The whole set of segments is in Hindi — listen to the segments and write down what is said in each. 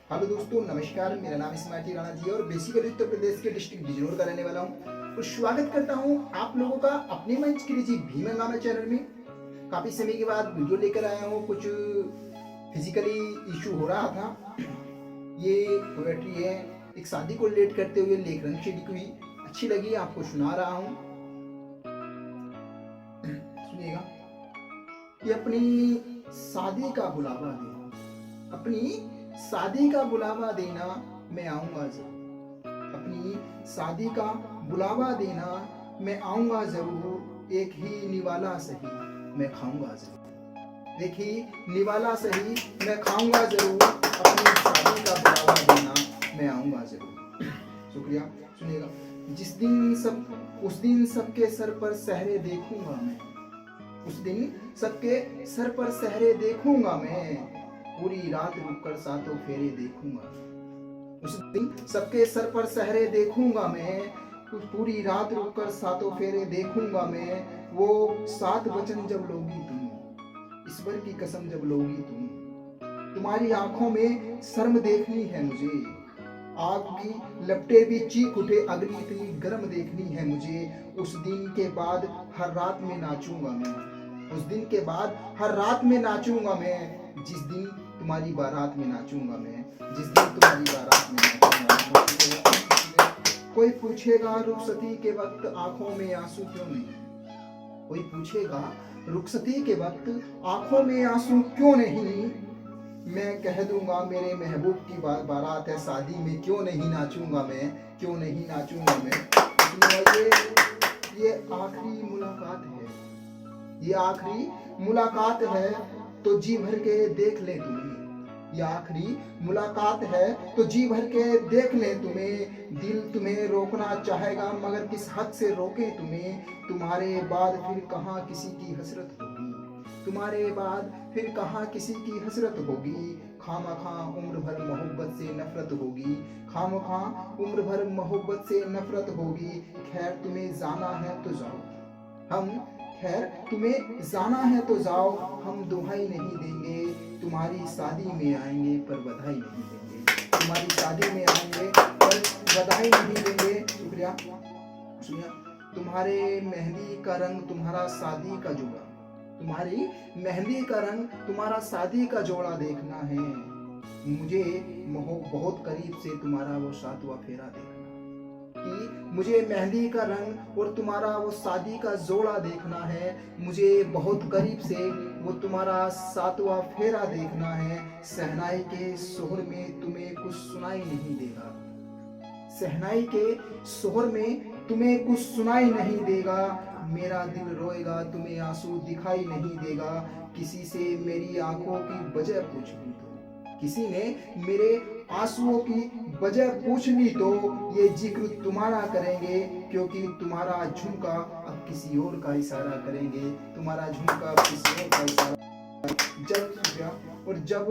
हेलो दोस्तों, नमस्कार। मेरा नाम स्मार्टी राणा जी और बेसिकली उत्तर प्रदेश के डिस्ट्रिक्ट बिजनौर का रहने वाला हूँ और स्वागत करता हूँ आप लोगों का अपने मंच के लिए भीम हंगामा चैनल में। काफी समय के बाद वीडियो लेकर आया हूँ। कुछ फिजिकली इशू हो रहा था। ये पोएट्री है, एक शादी को रिलेट करते हुए लेख रंग शेडी की अच्छी लगी, आपको सुना रहा हूँ। सुनिएगा कि अपनी शादी का बुलावा दे, अपनी शादी का बुलावा देना, मैं आऊंगा जरूर। अपनी शादी का बुलावा देना, मैं आऊंगा जरूर। एक ही निवाला सही मैं खाऊंगा जरूर। एक ही निवाला सही मैं खाऊंगा जरूर। अपनी शादी का बुलावा देना, मैं आऊंगा जरूर। शुक्रिया। सुनिएगा। उस दिन सबके सर पर सहरे देखूंगा मैं। उस दिन सबके सर पर सहरे देखूंगा मैं। पूरी रात रुककर सातों फेरे देखूंगा। उस दिन सबके सर पर सहरे देखूंगा मैं। पूरी रात रुककर सातों फेरे देखूंगा मैं। वो 7 वचन जब लोगी तुम, ईश्वर की कसम जब लोगी तुम। तुम्हारी आंखों में शर्म देखनी है मुझे। आग की लपटे भी चीख उठे, अग्नि इतनी गर्म देखनी है मुझे। उस दिन के बाद हर रात में नाचूंगा मैं। उस दिन के बाद हर रात में नाचूंगा मैं। जिस दिन तुम्हारी बारात में नाचूंगा मैं। जिस दिन तुम्हारी बारात में नाचूंगा। कोई पूछेगा रुखसती के वक्त आंखों में आंसू क्यों नहीं। कोई पूछेगा रुखसती के वक्त आंखों में आंसू क्यों नहीं। मैं कह दूंगा मेरे महबूब की बारात है, शादी में क्यों नहीं नाचूंगा मैं। क्यों नहीं नाचूंगा मैं। ये आखिरी मुलाकात है। ये आखिरी मुलाकात है तो जी भर के देख ले तुम्हें। ये आखिरी मुलाकात है तो जी भर के देख ले तुम्हें। दिल तुम्हें रोकना चाहेगा मगर किस हद से रोके तुम्हें। तुम्हारे बाद फिर कहाँ किसी की हसरत होगी। तुम्हारे बाद फिर कहाँ किसी की हसरत होगी। खामखा उम्र भर मोहब्बत से नफरत होगी। खामखा उम्र भर मोहब्बत से नफरत होगी। खैर तुम्हें जाना है तो जाओ। खैर तुम्हें जाना है तो जाओ। हम दुहाई नहीं देंगे, तुम्हारी शादी में आएंगे पर बधाई नहीं देंगे। तुम्हारी शादी में आएंगे पर बधाई नहीं देंगे। शुक्रिया। सुनिए। तुम्हारे मेहंदी का रंग तुम्हारा शादी का जोड़ा। तुम्हारी मेहंदी का रंग तुम्हारा शादी का जोड़ा देखना है मुझे। बहुत करीब से तुम्हारा वो 7वां फेरा देखना। कि मुझे मेहंदी का रंग और तुम्हारा वो शादी का जोड़ा देखना है। मुझे बहुत करीब से वो तुम्हारा 7वां फेरा देखना है। शहनाई के शोहर में तुम्हें कुछ सुनाई नहीं देगा। शहनाई के शोहर में तुम्हें कुछ सुनाई नहीं देगा। मेरा दिल रोएगा, तुम्हें आंसू दिखाई नहीं देगा। किसी से मेरी आंखों की वजह पूछ ली तो, किसी ने मेरे आंसुओं की वजह पूछ ली तो ये जिक्र तुम्हारा करेंगे। क्योंकि तुम्हारा झुमका अब किसी और का इशारा करेंगे। तुम्हारा झुमका अब किसी और का इशारा। जब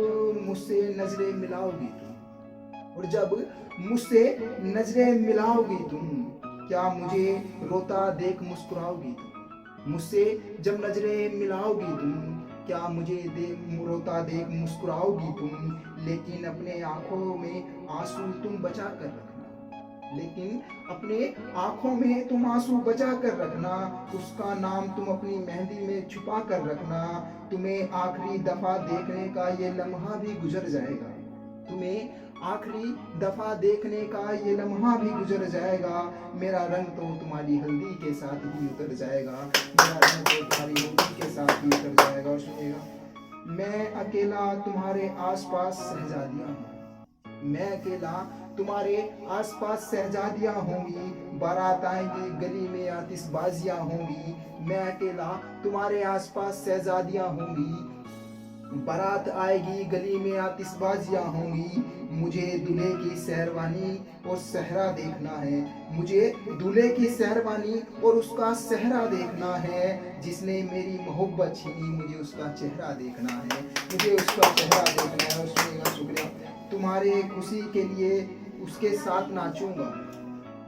मुझसे नजरें मिलाओगी तुम, और जब मुझसे नजरें मिलाओगी तुम, क्या मुझे रोता देख मुस्कुराओगी तुम। मुझसे जब नजरें मिलाओगी तुम, क्या मुझे रोता देख मुस्कुराओगी तुम। लेकिन अपने आंखों में आंसू तुम बचा कर रखना। लेकिन अपने आंखों में तुम आंसू बचा कर रखना। उसका नाम तुम अपनी मेहंदी में छुपा कर रखना। तुम्हें आखिरी दफा देखने का ये लम्हा भी गुजर जाएगा। तुम्हें आखिरी दफा देखने का ये लम्हा भी गुजर जाएगा। मेरा रंग तो तुम्हारी हल्दी के साथ ही उतर जाएगा। मेरा रंग तो तुम्हारी हल्दी के साथ ही उतर जाएगा। और सुनिएगा। मैं अकेला तुम्हारे आसपास शहजादियां हूँ। मैं अकेला तुम्हारे आसपास शहजादियां होंगी। बारात आएंगी गली में आतिशबाजियां होंगी। मैं अकेला तुम्हारे आसपास शहजादियां होंगी। बारात आएगी गली में आतिशबाजियां होंगी। मुझे दूल्हे की सहरवानी और सहरा देखना है। मुझे दूल्हे की सहरवानी और उसका सहरा देखना है। जिसने मेरी मोहब्बत छीनी, मुझे उसका चेहरा देखना है। मुझे उसका चेहरा देखना है। सुनिएगा। शुक्रिया। तुम्हारे खुशी के लिए उसके साथ नाचूंगा।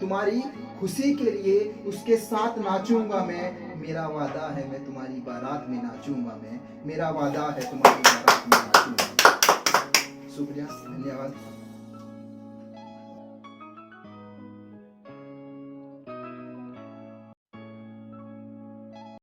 तुम्हारी खुशी के लिए उसके साथ नाचूंगा मैं। मेरा वादा है मैं तुम्हारी बारात में नाचूंगा मैं। मेरा वादा है तुम्हारी बारात में नाचूंगा। शुक्रिया। धन्यवाद।